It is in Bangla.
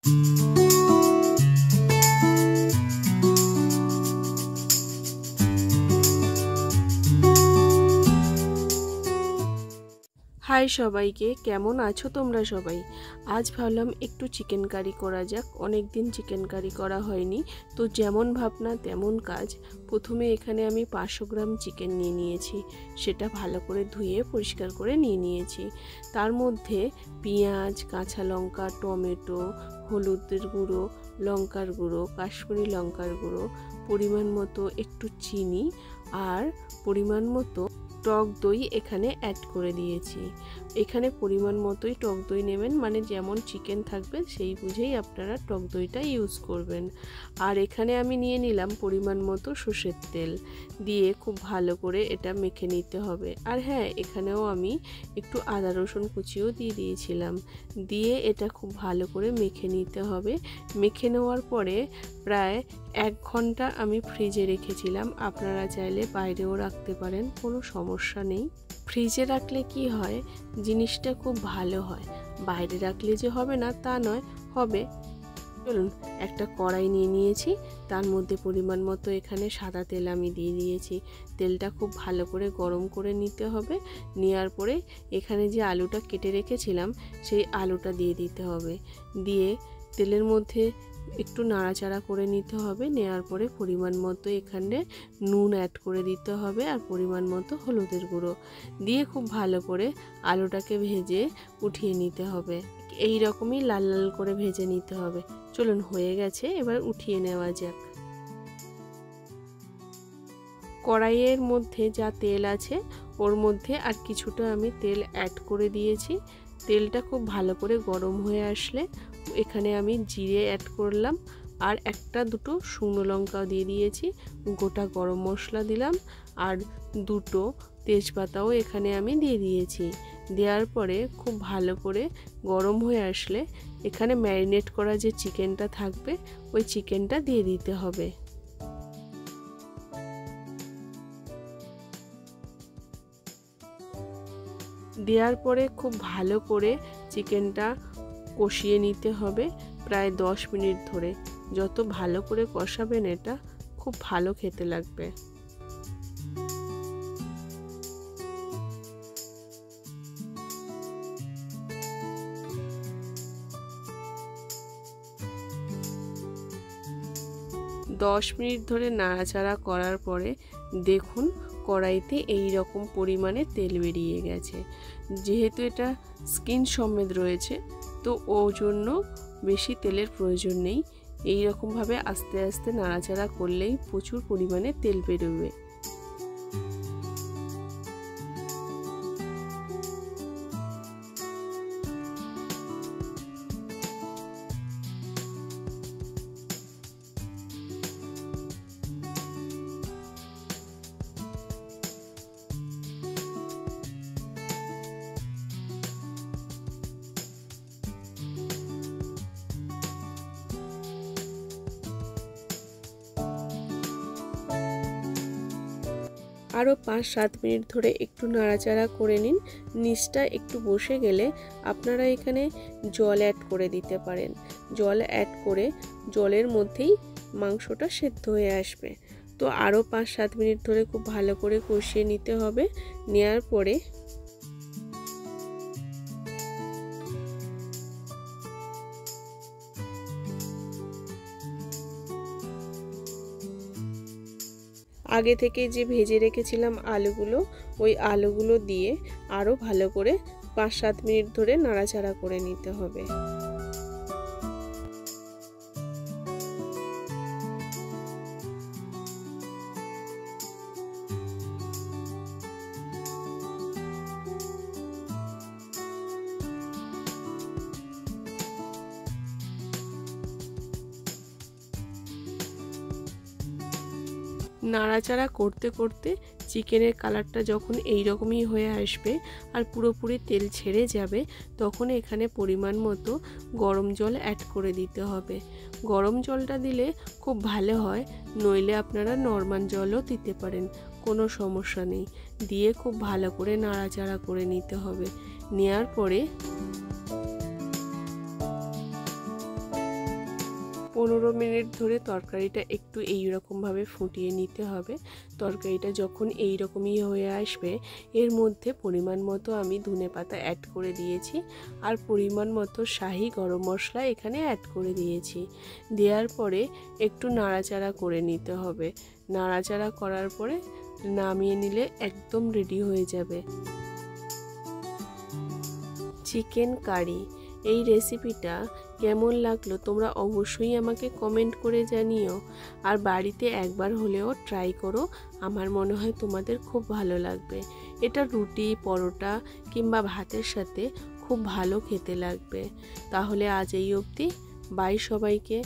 হাই সবাইকে, কেমন আছো তোমরা সবাই? আজ ভাবলাম একটু চিকেন কারি করা যাক। অনেক দিন চিকেন কারি করা হয়নি, তো যেমন ভাবনা তেমন কাজ। প্রথমে এখানে আমি 500 গ্রাম চিকেন নিয়ে নিয়েছি। সেটা ভালো করে ধুয়ে পরিষ্কার করে নিয়ে নিয়েছি। তার মধ্যে পেঁয়াজ, কাঁচা লঙ্কা, টমেটো, হলুদের গুঁড়ো, লঙ্কার গুঁড়ো, কাশ্মীরি লঙ্কার গুঁড়ো, পরিমাণ মতো একটু চিনি আর পরিমাণ মতো টক দই এখানে অ্যাড করে দিয়েছি। এখানে পরিমাণ মতোই টক দই নেবেন, মানে যেমন চিকেন থাকবে সেই বুঝেই আপনারা টক দইটা ইউজ করবেন। আর এখানে আমি নিয়ে নিলাম পরিমাণ মতো সর্ষের তেল, দিয়ে খুব ভালো করে এটা মেখে নিতে হবে। আর হ্যাঁ, এখানেও আমি একটু আদা রসুন কুচিও দিয়ে দিয়েছিলাম। দিয়ে এটা খুব ভালো করে মেখে নিতে হবে। মেখে নেওয়ার পরে প্রায় 1 ঘন্টা আমি ফ্রিজে রেখেছিলাম। আপনারা চাইলে বাইরেও রাখতে পারেন, কোনো সমস্যা নেই। ফ্রিজে রাখলে কি হয়, জিনিসটা খুব ভালো হয়। বাইরে রাখলে যে হবে না তা নয়, হবে। চলুন, একটা কড়াই নিয়ে নিয়েছি, তার মধ্যে পরিমাণ মতো এখানে সাদা তেল আমি দিয়ে দিয়েছি। তেলটা খুব ভালো করে গরম করে নিতে হবে। নেওয়ার পরে এখানে যে আলুটা কেটে রেখেছিলাম সেই আলুটা দিয়ে দিতে হবে। দিয়ে তেলের মধ্যে একটু নাড়াচাড়া করে নিতে হবে। নেওয়ার পরে পরিমাণ মতো এখানে নুন অ্যাড করে দিতে হবে আর পরিমাণ মতো হলুদের গুঁড়ো দিয়ে খুব ভালো করে আলুটাকে ভেজে উঠিয়ে নিতে হবে। এই রকমই লাল লাল করে ভেজে নিতে হবে। চলুন, হয়ে গেছে, এবার উঠিয়ে নেওয়া যাক। কড়াইয়ের মধ্যে যা তেল আছে ওর মধ্যে আর কিছুটা আমি তেল অ্যাড করে দিয়েছি। তেলটা খুব ভালো করে গরম হয়ে আসলে এখানে আমি জিরে অ্যাড করলাম আর একটা দুটো শুকনো লঙ্কা দিয়ে দিয়েছি। গোটা গরম মশলা দিলাম আর দুটো তেজপাতাও এখানে আমি দিয়ে দিয়েছি। দেওয়ার পরে খুব ভালো করে গরম হয়ে আসলে এখানে ম্যারিনেট করা যে চিকেনটা থাকবে ওই চিকেনটা দিয়ে দিতে হবে। দেওয়ার পরে খুব ভালো করে চিকেনটা কষিয়ে নিতে হবে প্রায় 10 মিনিট ধরে। যত ভালো করে কষাবেন এটা খুব ভালো খেতে লাগবে। দশ মিনিট ধরে নাড়াচাড়া করার পরে দেখুন কড়াইতে এই রকম পরিমাণে তেল বেরিয়ে গেছে। যেহেতু এটা স্কিন সমেত রয়েছে তো ওর জন্য বেশি তেলের প্রয়োজন নেই। এই রকমভাবে আস্তে আস্তে নাড়াচাড়া করলেই প্রচুর পরিমাণে তেল বেরোবে। আরও 5-7 মিনিট ধরে একটু নাড়াচাড়া করে নিন। নিচটা একটু বসে গেলে আপনারা এখানে জল অ্যাড করে দিতে পারেন। জল অ্যাড করে জলের মধ্যেই মাংসটা সেদ্ধ হয়ে আসবে। তো আরও 5-7 মিনিট ধরে খুব ভালো করে কষিয়ে নিতে হবে। নেওয়ার পরে আগে থেকে যে ভেজে রেখেছিলাম আলুগুলো, ওই আলুগুলো দিয়ে আরও ভালো করে 5-7 মিনিট ধরে নাড়াচাড়া করে নিতে হবে। নাড়াচাড়া করতে করতে চিকেনের কালারটা যখন এই রকমই হয়ে আসবে আর পুরোপুরি তেল ছেড়ে যাবে, তখন এখানে পরিমাণ মতো গরম জল অ্যাড করে দিতে হবে। গরম জলটা দিলে খুব ভালো হয়, নইলে আপনারা নরমাল জলও দিতে পারেন, কোনো সমস্যা নেই। দিয়ে খুব ভালো করে নাড়াচাড়া করে নিতে হবে। নেওয়ার পরে 15 মিনিট ধরে তরকারিটা একটু এইরকমভাবে ফুটিয়ে নিতে হবে। তরকারিটা যখন এইরকমই হয়ে আসবে, এর মধ্যে পরিমাণ মতো আমি ধনেপাতা অ্যাড করে দিয়েছি আর পরিমাণ মতো শাহি গরম মশলা এখানে অ্যাড করে দিয়েছি। দেওয়ার পরে একটু নাড়াচাড়া করে নিতে হবে। নাড়াচাড়া করার পরে নামিয়ে নিলে একদম রেডি হয়ে যাবে চিকেন কারি। এই রেসিপিটা কেমন লাগলো তোমরা অবশ্যই আমাকে কমেন্ট করে জানিও, আর বাড়িতে একবার হলেও ট্রাই করো। আমার মনে হয় তোমাদের খুব ভালো লাগবে। এটা রুটি, পরোটা কিংবা ভাতের সাথে খুব ভালো খেতে লাগবে। তাহলে আজ এই অবধি, বাই সবাইকে।